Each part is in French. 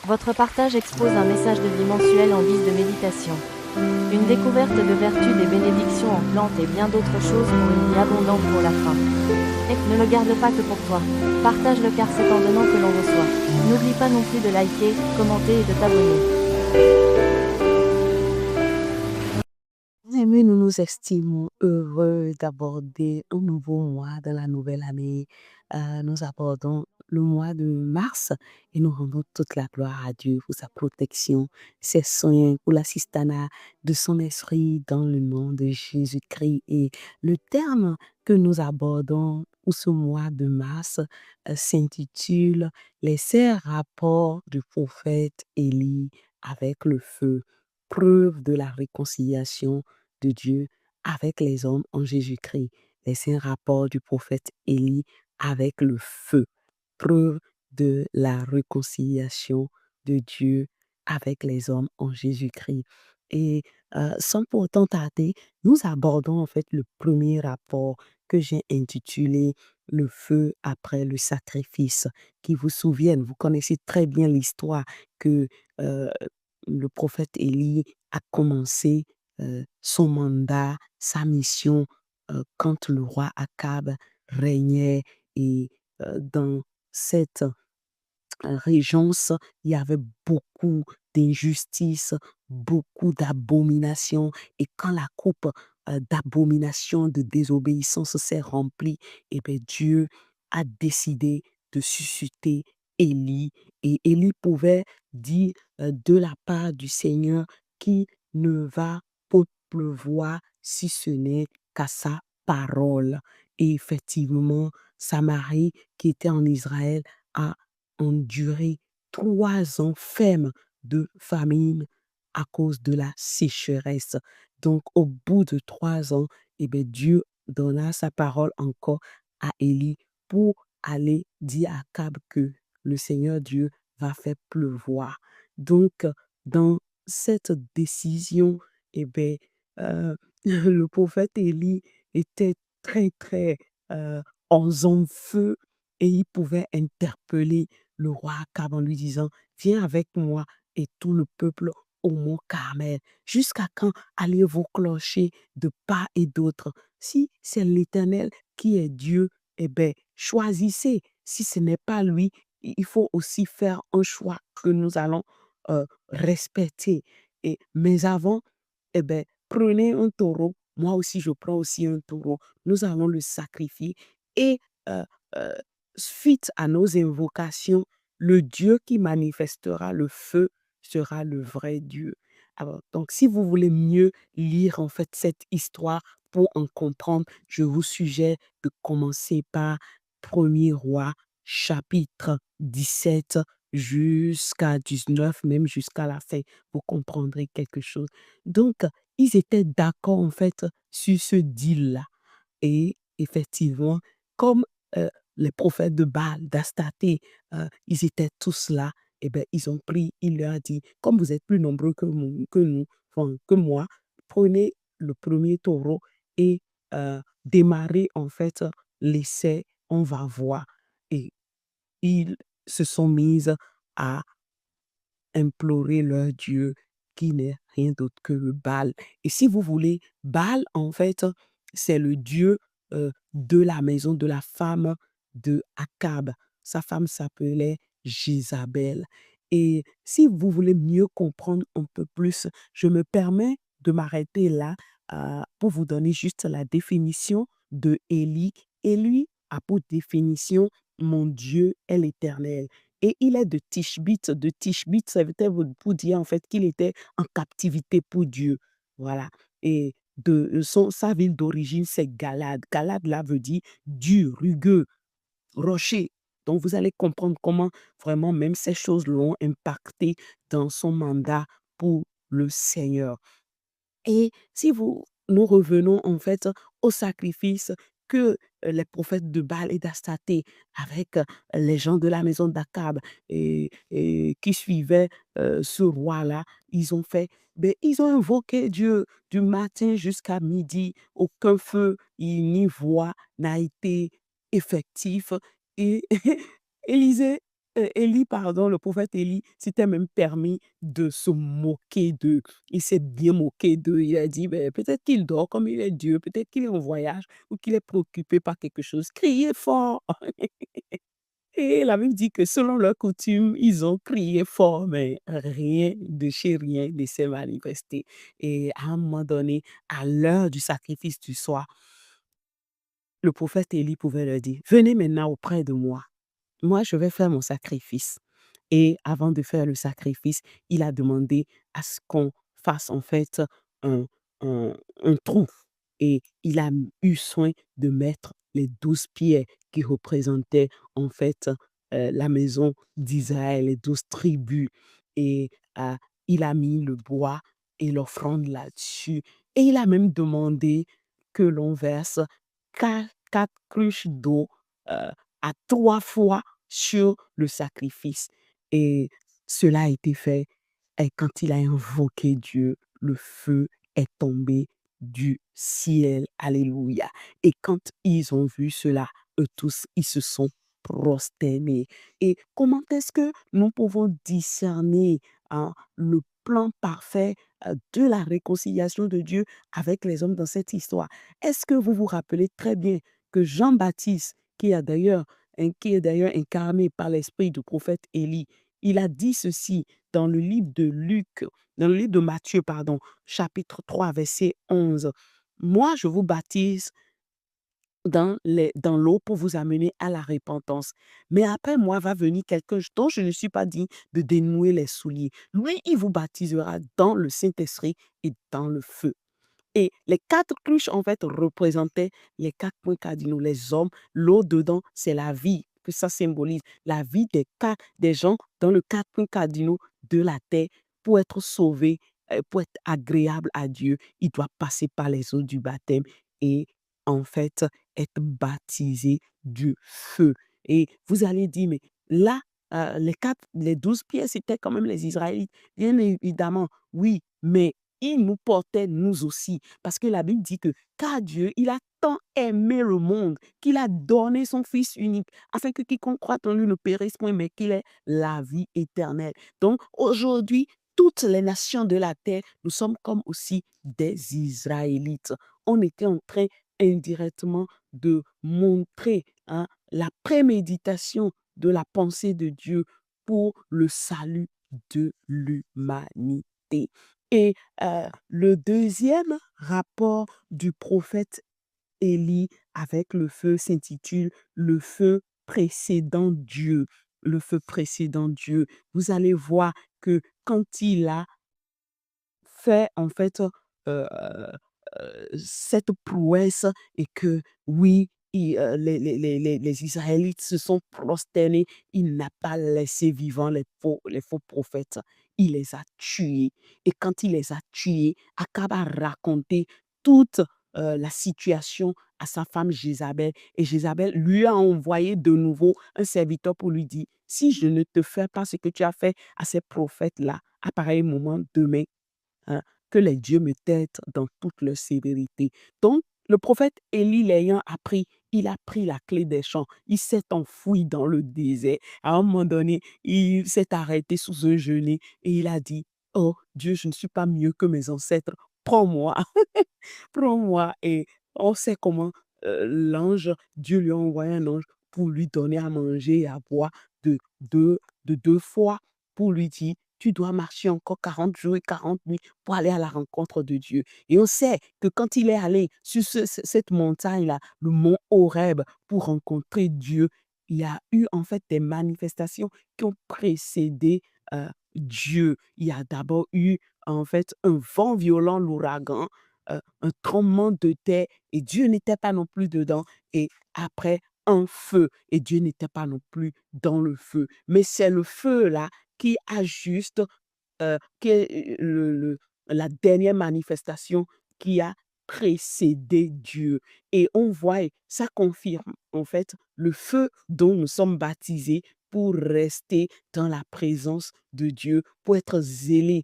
Votre partage expose un message de vie mensuel en guise de méditation. Une découverte de vertus, des bénédictions en plantes et bien d'autres choses pour une vie abondante pour la fin. Et ne le garde pas que pour toi. Partage-le car c'est en donnant que l'on reçoit. N'oublie pas non plus de liker, commenter et de t'abonner. Bien-aimés, nous nous estimons heureux d'aborder un nouveau mois dans la nouvelle année. Nous abordons le mois de mars et nous rendons toute la gloire à Dieu pour sa protection, ses soins, pour l'assistanat de son esprit dans le nom de Jésus-Christ. Et le terme que nous abordons pour ce mois de mars s'intitule Les 5 rapports du prophète Élie avec le feu, preuve de la réconciliation de Dieu avec les hommes en Jésus-Christ. Les 5 rapports du prophète Élie avec le feu, preuve de la réconciliation de Dieu avec les hommes en Jésus-Christ. Et sans pour autant tarder, nous abordons en fait le premier rapport que j'ai intitulé Le feu après le sacrifice. Qui vous souviennent, vous connaissez très bien l'histoire que euh, le prophète Élie a commencé son mandat, sa mission quand le roi Akab régnait et dans cette régence, il y avait beaucoup d'injustices, beaucoup d'abominations. Et quand la coupe d'abomination, de désobéissance s'est remplie, et bien Dieu a décidé de susciter Élie. Et Élie pouvait dire de la part du Seigneur qui ne va pas pleuvoir si ce n'est qu'à sa parole. Et effectivement, Samarie, qui était en Israël, a enduré 3 ans fermes de famine à cause de la sécheresse. Donc, au bout de 3 ans, eh bien, Dieu donna sa parole encore à Élie pour aller dire à Akab que le Seigneur Dieu va faire pleuvoir. Donc, dans cette décision, eh bien, euh, le prophète Élie était très, très euh, en feu et il pouvait interpeller le roi Akab en lui disant, viens avec moi et tout le peuple au mont Carmel. Jusqu'à quand allez-vous clocher de part et d'autre? Si c'est l'Éternel qui est Dieu, eh bien, choisissez. Si ce n'est pas lui, il faut aussi faire un choix que nous allons respecter. Mais avant, eh bien, prenez un taureau. Moi aussi, je prends aussi un taureau. Nous allons le sacrifier. Et euh, euh, suite à nos invocations, le Dieu qui manifestera le feu sera le vrai Dieu. Alors, donc, si vous voulez mieux lire en fait cette histoire pour en comprendre, je vous suggère de commencer par Premier Roi, chapitre 17 jusqu'à 19, même jusqu'à la fin. Vous comprendrez quelque chose. Donc, ils étaient d'accord en fait sur ce deal-là. Et effectivement, comme les prophètes de Baal, d'Astaté, ils étaient tous là, et bien, ils ont pris, il leur a dit, comme vous êtes plus nombreux que nous, enfin, que moi, prenez le premier taureau et démarrez en fait l'essai, on va voir. Et ils se sont mis à implorer leur Dieu qui n'est rien d'autre que le Baal. Et si vous voulez, Baal, en fait, c'est le Dieu de la maison de la femme de Akab. Sa femme s'appelait Jézabel. Et si vous voulez mieux comprendre un peu plus, je me permets de m'arrêter là pour vous donner juste la définition de Élie. Et lui a pour définition, mon Dieu est l'Éternel. Et il est de Tishbit. De Tishbit, ça veut dire pour dire en fait qu'il était en captivité pour Dieu. Voilà. Et sa ville d'origine, c'est Galad. Galad, là, veut dire dur, rugueux, rocher. Donc, vous allez comprendre comment vraiment même ces choses l'ont impacté dans son mandat pour le Seigneur. Et si nous revenons en fait au sacrifice que les prophètes de Baal et d'Astaté avec les gens de la maison d'Akab et qui suivaient ce roi-là, ils ont fait, ben, ils ont invoqué Dieu du matin jusqu'à midi. Aucun feu ni voix n'a été effectif. Et Élisée Élie, pardon, le prophète Élie s'était même permis de se moquer d'eux. Il s'est bien moqué d'eux. Il a dit, ben, peut-être qu'il dort comme il est Dieu, peut-être qu'il est en voyage ou qu'il est préoccupé par quelque chose. Criez fort. Et la Bible dit que selon leur coutume, ils ont crié fort, mais rien de chez rien ne s'est manifesté. Et à un moment donné, à l'heure du sacrifice du soir, le prophète Élie pouvait leur dire, venez maintenant auprès de moi. Moi, je vais faire mon sacrifice. Et avant de faire le sacrifice, il a demandé à ce qu'on fasse en fait un, un trou. Et il a eu soin de mettre les 12 pierres qui représentaient en fait la maison d'Israël, les 12 tribus. Et euh, il a mis le bois et l'offrande là-dessus. Et il a même demandé que l'on verse quatre cruches d'eau à 3 fois sur le sacrifice. Et cela a été fait. Et quand il a invoqué Dieu, le feu est tombé du ciel. Alléluia. Et quand ils ont vu cela, eux tous, ils se sont prosternés. Et comment est-ce que nous pouvons discerner le plan parfait de la réconciliation de Dieu avec les hommes dans cette histoire? Est-ce que vous vous rappelez très bien que Jean-Baptiste, qui est d'ailleurs incarné par l'esprit du prophète Élie, il a dit ceci dans le livre de Luc, dans le livre de Matthieu, pardon, chapitre 3, verset 11. Moi, je vous baptise dans l'eau pour vous amener à la repentance. Mais après moi va venir quelqu'un dont je ne suis pas digne de dénouer les souliers. Lui, il vous baptisera dans le Saint-Esprit et dans le feu. Et les 4 cruches, en fait, représentaient les 4 points cardinaux. Les hommes, l'eau dedans, c'est la vie, que ça symbolise. La vie des gens dans le 4 points cardinaux de la terre pour être sauvé, pour être agréable à Dieu, il doit passer par les eaux du baptême et, en fait, être baptisé du feu. Et vous allez dire, mais là, les 12 pierres, c'était quand même les Israélites. Bien évidemment, oui, mais il nous portait nous aussi. Parce que la Bible dit que car Dieu, il a tant aimé le monde qu'il a donné son Fils unique, afin que quiconque croit en lui ne périsse point, mais qu'il ait la vie éternelle. Donc aujourd'hui, toutes les nations de la terre, nous sommes comme aussi des Israélites. On était en train indirectement de montrer la préméditation de la pensée de Dieu pour le salut de l'humanité. Et le deuxième rapport du prophète Élie avec le feu s'intitule Le feu précédant Dieu. Le feu précédant Dieu. Vous allez voir que quand il a fait en fait cette prouesse et que oui, les Israélites se sont prosternés, il n'a pas laissé vivants les faux prophètes, il les a tués. Et quand il les a tués, Akab a raconté toute la situation à sa femme Jézabel. Et Jézabel lui a envoyé de nouveau un serviteur pour lui dire, si je ne te fais pas ce que tu as fait à ces prophètes-là, à pareil moment, demain, hein, que les dieux me traitent dans toute leur sévérité. Donc, le prophète Élie l'ayant appris, il a pris la clé des champs, il s'est enfoui dans le désert. À un moment donné, il s'est arrêté sous un genêt et il a dit, oh Dieu, je ne suis pas mieux que mes ancêtres, prends-moi, prends-moi. Et on sait comment Dieu lui a envoyé un ange pour lui donner à manger et à boire de 2 fois, pour lui dire, tu dois marcher encore 40 jours et 40 nuits pour aller à la rencontre de Dieu. Et on sait que quand il est allé sur cette montagne-là, le mont Horeb, pour rencontrer Dieu, il y a eu en fait des manifestations qui ont précédé Dieu. Il y a d'abord eu en fait un vent violent, l'ouragan, un tremblement de terre et Dieu n'était pas non plus dedans. Et après, un feu et Dieu n'était pas non plus dans le feu. Mais c'est le feu là qui a juste qui est la dernière manifestation qui a précédé Dieu. Et on voit, et ça confirme en fait le feu dont nous sommes baptisés pour rester dans la présence de Dieu, pour être zélés.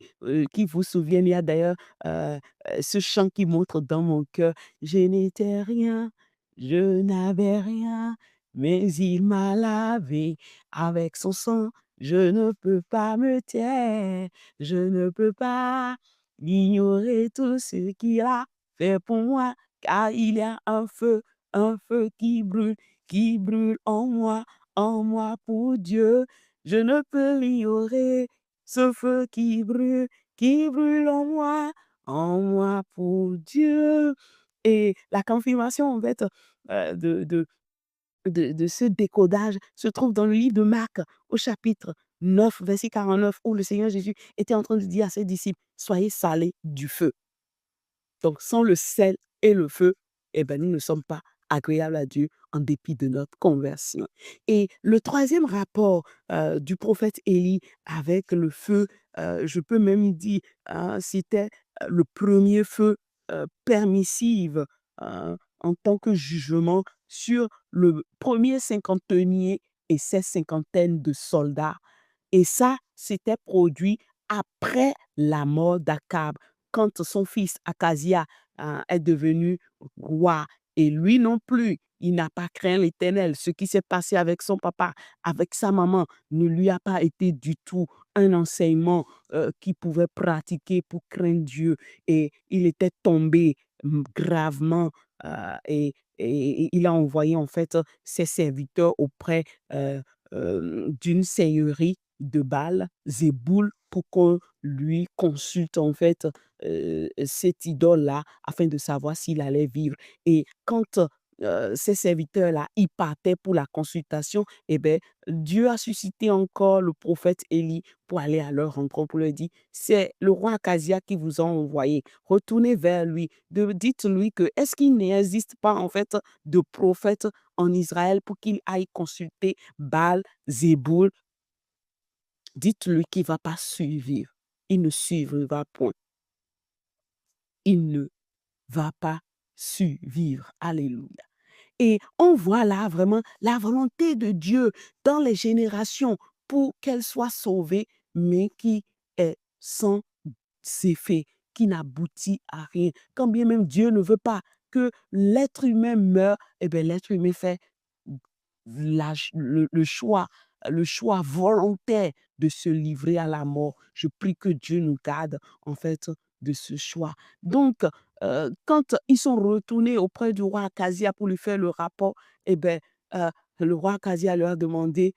Qui vous souviennent, il y a d'ailleurs ce chant qui montre dans mon cœur, je n'étais rien, je n'avais rien, mais il m'a lavé avec son sang. Je ne peux pas me taire, je ne peux pas ignorer tout ce qu'il a fait pour moi, car il y a un feu qui brûle en moi pour Dieu. Je ne peux l'ignorer, ce feu qui brûle en moi pour Dieu. Et la confirmation, en fait, de ce décodage se trouve dans le livre de Marc, au chapitre 9, verset 49, où le Seigneur Jésus était en train de dire à ses disciples, soyez salés du feu. Donc, sans le sel et le feu, eh ben, nous ne sommes pas agréables à Dieu en dépit de notre conversion. Et le troisième rapport du prophète Élie avec le feu, je peux même dire, c'était le premier feu permissif en tant que jugement sur le premier cinquantenaire et ses cinquantaines de soldats. Et ça, s'était produit après la mort d'Akab, quand son fils Akazia est devenu roi. Et lui non plus, il n'a pas craint l'Éternel. Ce qui s'est passé avec son papa, avec sa maman, ne lui a pas été du tout un enseignement qu'il pouvait pratiquer pour craindre Dieu. Et il était tombé gravement et il a envoyé en fait ses serviteurs auprès d'une seigneurie de Baal, Zéboul, pour qu'on lui consulte en fait cette idole-là afin de savoir s'il allait vivre. Et quand ces serviteurs-là, ils partaient pour la consultation, eh bien, Dieu a suscité encore le prophète Élie pour aller à leur rencontre, pour leur dire, c'est le roi Akazia qui vous a envoyé. Retournez vers lui. Dites-lui que est-ce qu'il n'existe pas en fait de prophète en Israël pour qu'il aille consulter Baal, Zéboul. Dites-lui qu'il ne va pas suivre. Il ne suivra point. Il ne va pas survivre. Alléluia. Et on voit là vraiment la volonté de Dieu dans les générations pour qu'elles soient sauvées, mais qui est sans effet, qui n'aboutit à rien. Quand bien même Dieu ne veut pas que l'être humain meure, eh bien l'être humain fait le choix volontaire de se livrer à la mort. Je prie que Dieu nous garde en fait de ce choix. Donc, quand ils sont retournés auprès du roi Akazia pour lui faire le rapport, eh bien, le roi Akazia leur a demandé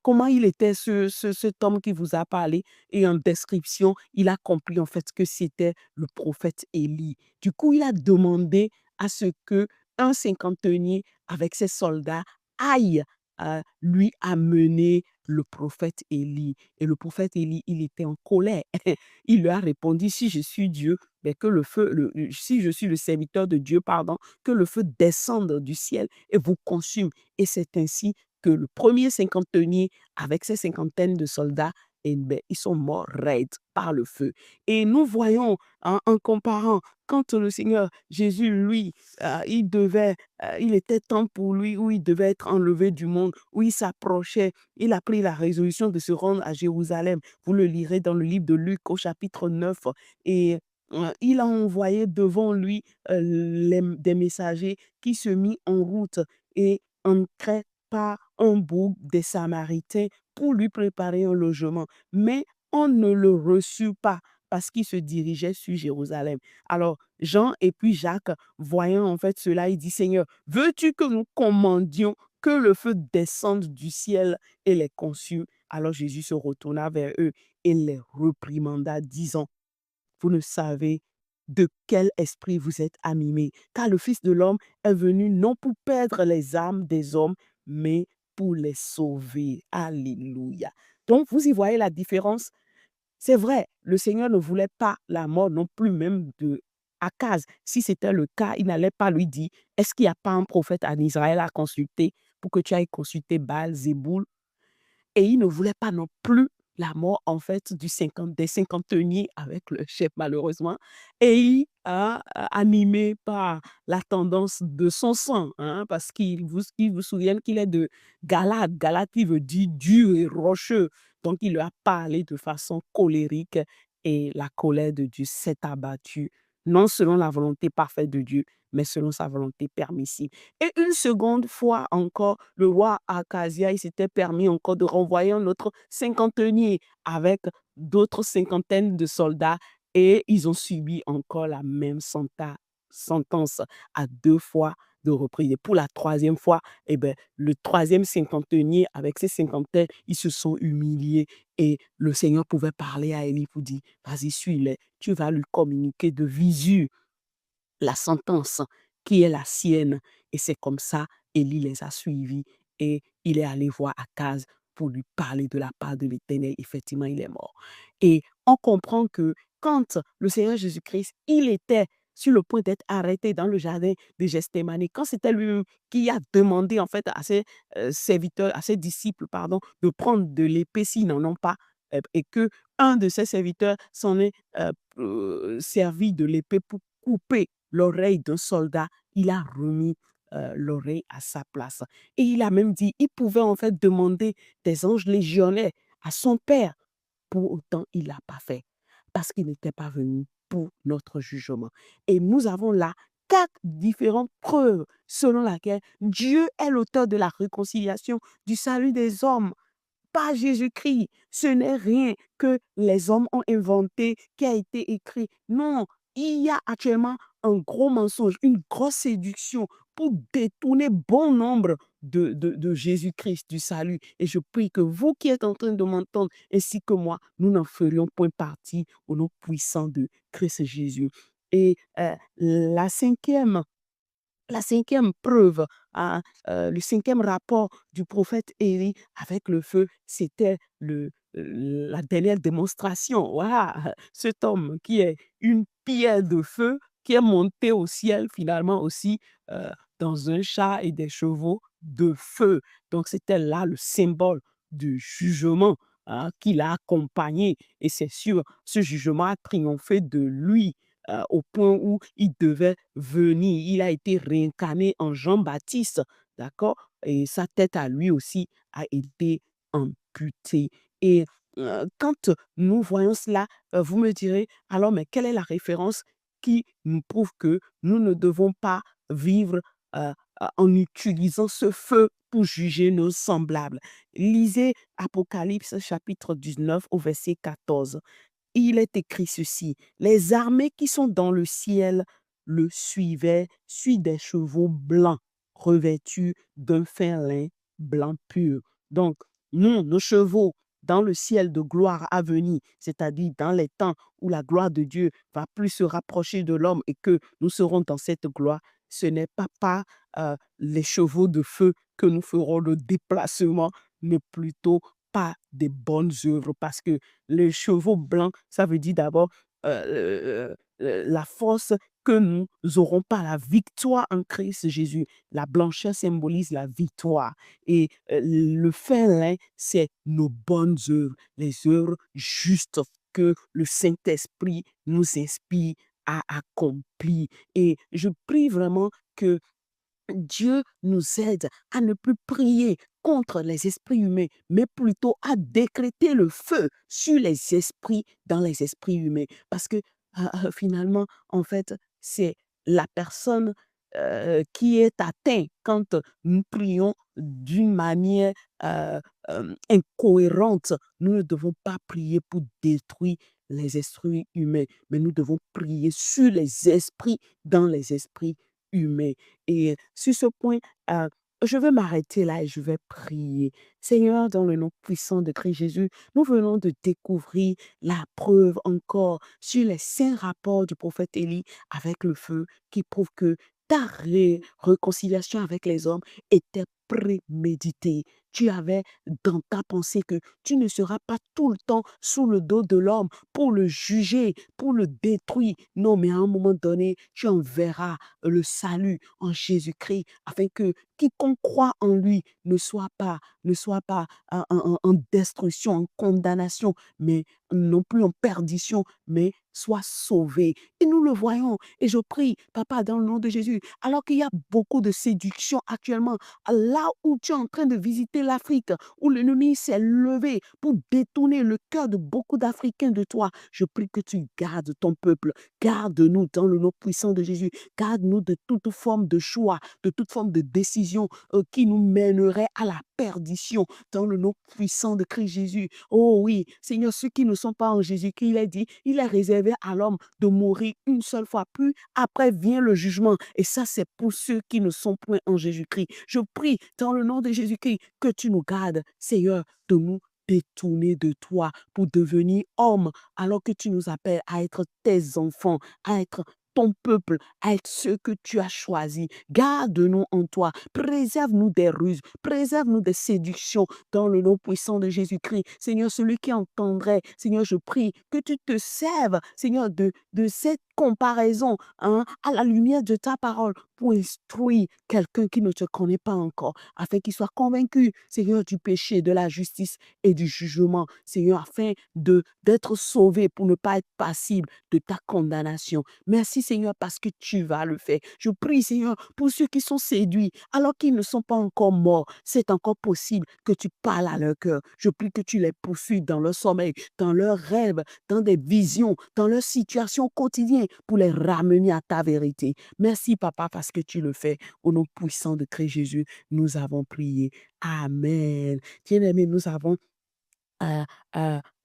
comment il était cet homme qui vous a parlé. Et en description, il a compris en fait que c'était le prophète Élie. Du coup, il a demandé à ce que un cinquantenaire avec ses soldats aille lui amener le prophète Élie. Et le prophète Élie, il était en colère. Il lui a répondu, si je suis Dieu, ben que le feu, si je suis le serviteur de Dieu, pardon, que le feu descende du ciel et vous consume. Et c'est ainsi que le premier cinquantenaire, avec ses cinquantaines de soldats, eh ben, ils sont morts raides par le feu. Et nous voyons, en comparant, quand le Seigneur Jésus, lui, il était temps pour lui où il devait être enlevé du monde, où il s'approchait, il a pris la résolution de se rendre à Jérusalem. Vous le lirez dans le livre de Luc au chapitre 9. Et il a envoyé devant lui des messagers qui se mit en route et entraient par un bourg des Samaritains pour lui préparer un logement. Mais on ne le reçut pas parce qu'il se dirigeait sur Jérusalem. Alors, Jean et puis Jacques, voyant en fait cela, il dit, Seigneur, veux-tu que nous commandions que le feu descende du ciel et les consume? Alors Jésus se retourna vers eux et les reprimanda, disant, vous ne savez de quel esprit vous êtes animés, car le Fils de l'homme est venu non pour perdre les âmes des hommes, mais pour les sauver. Alléluia. Donc, vous y voyez la différence. C'est vrai, le Seigneur ne voulait pas la mort non plus même de Akaz. Si c'était le cas, il n'allait pas lui dire, est-ce qu'il n'y a pas un prophète en Israël à consulter pour que tu ailles consulter Baal, Zéboul? Et il ne voulait pas non plus la mort, en fait, des cinquantenaires avec le chef, malheureusement. Et il a animé par la tendance de son sang, hein, parce qu'il vous souvienne qu'il est de Galate. Galate, il veut dire dur et rocheux. Donc, il lui a parlé de façon colérique et la colère de Dieu s'est abattue, non selon la volonté parfaite de Dieu, mais selon sa volonté permissive. Et une seconde fois encore, le roi Acasia, il s'était permis encore de renvoyer un autre cinquantenaire avec d'autres cinquantaines de soldats et ils ont subi encore la même sentence à 2 fois de reprise. Et pour la troisième fois, eh ben, le troisième cinquantenaire avec ses cinquantaines, ils se sont humiliés et le Seigneur pouvait parler à Élie pour dire, vas-y, suis-le, tu vas lui communiquer de visu la sentence qui est la sienne. Et c'est comme ça, Élie les a suivis et il est allé voir Akaz pour lui parler de la part de l'Éternel. Effectivement, il est mort. Et on comprend que quand le Seigneur Jésus-Christ, il était sur le point d'être arrêté dans le jardin de Gethsémane, quand c'était lui qui a demandé en fait à ses serviteurs, à ses disciples, pardon, de prendre de l'épée s'ils n'en ont pas, et que un de ses serviteurs s'en est servi de l'épée pour couper l'oreille d'un soldat, il a remis l'oreille à sa place. Et il a même dit, il pouvait en fait demander des anges légionnaires à son père. Pour autant, il ne l'a pas fait parce qu'il n'était pas venu pour notre jugement. Et nous avons là 4 différentes preuves selon lesquelles Dieu est l'auteur de la réconciliation, du salut des hommes pas Jésus-Christ. Ce n'est rien que les hommes ont inventé, qui a été écrit. Non, il y a actuellement un gros mensonge, une grosse séduction pour détourner bon nombre de Jésus-Christ, du salut. Et je prie que vous qui êtes en train de m'entendre, ainsi que moi, nous n'en ferions point partie au nom puissant de Christ Jésus. Et la cinquième preuve, hein, le cinquième rapport du prophète Élie avec le feu, c'était la dernière démonstration. Voilà, cet homme qui est une pierre de feu, qui est monté au ciel finalement aussi euh, dans un char et des chevaux de feu. Donc c'était là le symbole du jugement, hein, qui l'a accompagné. Et c'est sûr, ce jugement a triomphé de lui au point où il devait venir. Il a été réincarné en Jean-Baptiste, d'accord? Et sa tête à lui aussi a été amputée. Et quand nous voyons cela, vous me direz, alors, mais quelle est la référence qui nous prouve que nous ne devons pas vivre en utilisant ce feu pour juger nos semblables? Lisez Apocalypse chapitre 19 au verset 14. Il est écrit ceci: les armées qui sont dans le ciel le suivaient sur des chevaux blancs, revêtus d'un fin lin blanc pur. Donc, nous, nos chevaux, dans le ciel de gloire à venir, c'est-à-dire dans les temps où la gloire de Dieu va plus se rapprocher de l'homme et que nous serons dans cette gloire, ce n'est pas par les chevaux de feu que nous ferons le déplacement, mais plutôt par des bonnes œuvres, parce que les chevaux blancs, ça veut dire d'abord la force que nous aurons par la victoire en Christ Jésus. La blancheur symbolise la victoire. Et le fin lin, c'est nos bonnes œuvres, les œuvres justes que le Saint-Esprit nous inspire à accomplir. Et je prie vraiment que Dieu nous aide à ne plus prier contre les esprits humains, mais plutôt à décréter le feu sur les esprits, dans les esprits humains. Parce que finalement, en fait, c'est la personne qui est atteinte quand nous prions d'une manière incohérente. Nous ne devons pas prier pour détruire les esprits humains, mais nous devons prier sur les esprits, dans les esprits humains. Et sur ce point, je vais m'arrêter là et je vais prier. Seigneur, dans le nom puissant de Christ Jésus, nous venons de découvrir la preuve encore sur les saints rapports du prophète Élie avec le feu qui prouve que ta réconciliation avec les hommes était préméditée. Tu avais dans ta pensée que tu ne seras pas tout le temps sous le dos de l'homme pour le juger, pour le détruire. Non, mais à un moment donné, tu enverras le salut en Jésus-Christ afin que quiconque croit en lui ne soit pas en destruction, en condamnation, mais non plus en perdition, mais soit sauvé. Et nous le voyons. Et je prie, Papa, dans le nom de Jésus, alors qu'il y a beaucoup de séduction actuellement, là où tu es en train de visiter l'Afrique, où l'ennemi s'est levé pour détourner le cœur de beaucoup d'Africains de toi. Je prie que tu gardes ton peuple. Garde-nous dans le nom puissant de Jésus. Garde-nous de toute forme de choix, de toute forme de décision qui nous mènerait à la perdition dans le nom puissant de Christ Jésus. Oh oui, Seigneur, ceux qui ne sont pas en Jésus-Christ, il est dit, il est réservé à l'homme de mourir une seule fois, puis après vient le jugement. Et ça, c'est pour ceux qui ne sont point en Jésus-Christ. Je prie dans le nom de Jésus-Christ que tu nous gardes, Seigneur, de nous détourner de toi pour devenir homme, alors que tu nous appelles à être tes enfants, à être ton peuple, à être ceux que tu as choisis. Garde-nous en toi. Préserve-nous des ruses. Préserve-nous des séductions dans le nom puissant de Jésus-Christ. Seigneur, celui qui entendrait, Seigneur, je prie que tu te serves, Seigneur, de cette comparaison à la lumière de ta parole pour instruire quelqu'un qui ne te connaît pas encore, afin qu'il soit convaincu, Seigneur, du péché, de la justice et du jugement, Seigneur, afin d'être sauvé pour ne pas être passible de ta condamnation. Merci, Seigneur, parce que tu vas le faire. Je prie, Seigneur, pour ceux qui sont séduits, alors qu'ils ne sont pas encore morts. C'est encore possible que tu parles à leur cœur. Je prie que tu les poursuives dans leur sommeil, dans leurs rêves, dans des visions, dans leur situation quotidienne pour les ramener à ta vérité. Merci, Papa, parce que tu le fais. Au nom puissant de Christ Jésus, nous avons prié. Amen. Bien-aimés, nous avons euh,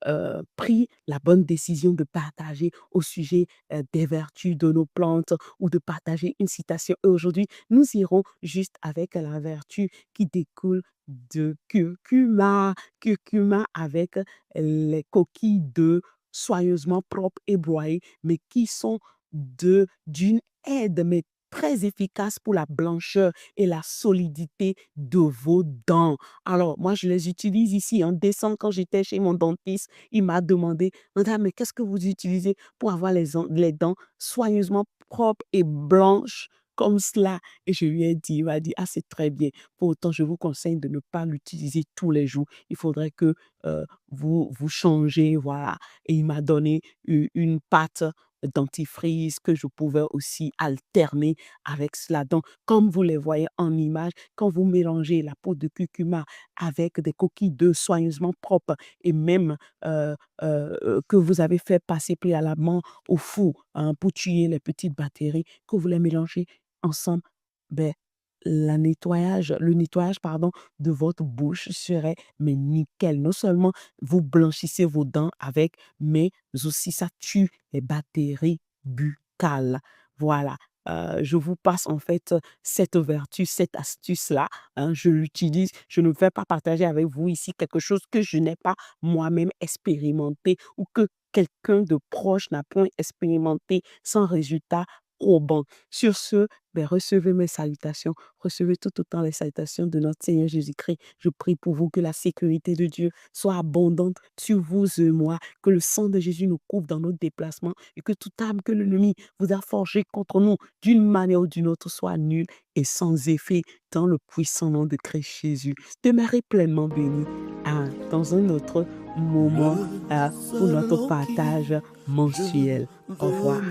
euh, pris la bonne décision de partager au sujet des vertus de nos plantes ou de partager une citation. Et aujourd'hui, nous irons juste avec la vertu qui découle de curcuma. Curcuma avec les coquilles d'œufs soigneusement propres et broyées, mais qui sont d'une aide, mais très efficace pour la blancheur et la solidité de vos dents. Alors, moi, je les utilise ici. En décembre, quand j'étais chez mon dentiste, il m'a demandé, Madame, mais qu'est-ce que vous utilisez pour avoir les dents soigneusement propres et blanches comme cela? Et je lui ai dit, il m'a dit, ah, c'est très bien. Pour autant, je vous conseille de ne pas l'utiliser tous les jours. Il faudrait que vous changez, voilà. Et il m'a donné une pâte dentifrice que je pouvais aussi alterner avec cela. Donc, comme vous les voyez en image, quand vous mélangez la peau de curcuma avec des coquilles d'œufs soigneusement propres et même que vous avez fait passer préalablement au four pour tuer les petites bactéries, que vous les mélangez ensemble, ben, le nettoyage pardon, de votre bouche serait mais nickel. Non seulement vous blanchissez vos dents avec, mais aussi ça tue les bactéries buccales. Voilà. Je vous passe en fait cette vertu, cette astuce-là. Je l'utilise. Je ne vais pas partager avec vous ici quelque chose que je n'ai pas moi-même expérimenté ou que quelqu'un de proche n'a point expérimenté sans résultat probant. Sur ce, ben, recevez mes salutations. Recevez tout autant les salutations de notre Seigneur Jésus-Christ. Je prie pour vous que la sécurité de Dieu soit abondante sur vous et moi, que le sang de Jésus nous couvre dans nos déplacements et que toute âme que l'ennemi vous a forgée contre nous d'une manière ou d'une autre soit nulle et sans effet dans le puissant nom de Christ Jésus. Demeurez pleinement bénis dans un autre moment pour notre partage mensuel. Au revoir.